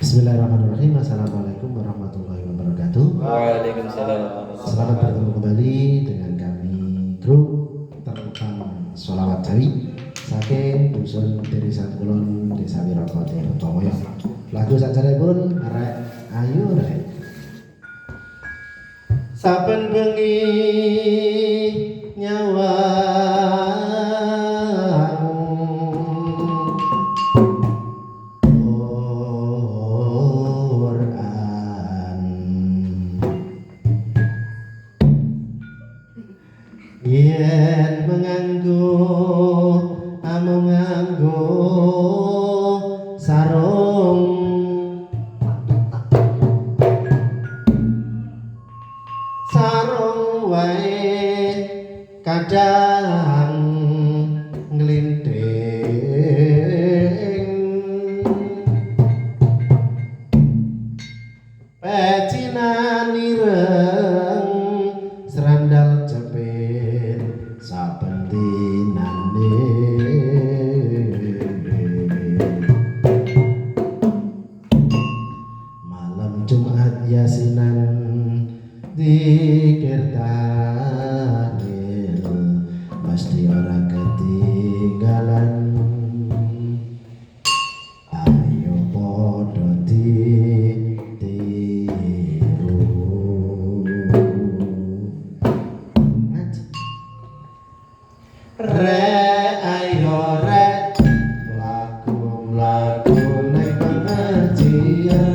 Bismillahirrahmanirrahim. Assalamualaikum warahmatullahi wabarakatuh. Waalaikumsalam. Selamat bertemu kembali dengan kami grup Terbang Sholawat Jawi saking dusun Dirisan Kulon Desa Wiroko Tirtomoyo. Lagu sajaripun arek ayu rek. Saben bengi nyawa yen nganggo sarung wae kadang nglinting pecinan ireng serandal jepit saben dinane malam Jumat yasinan dikir tahlil pasti ora ketinggalan. Ayo podo ditiru. Re ayo re lagu ning pengajian.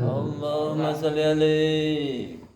Allahumma salli alaihi.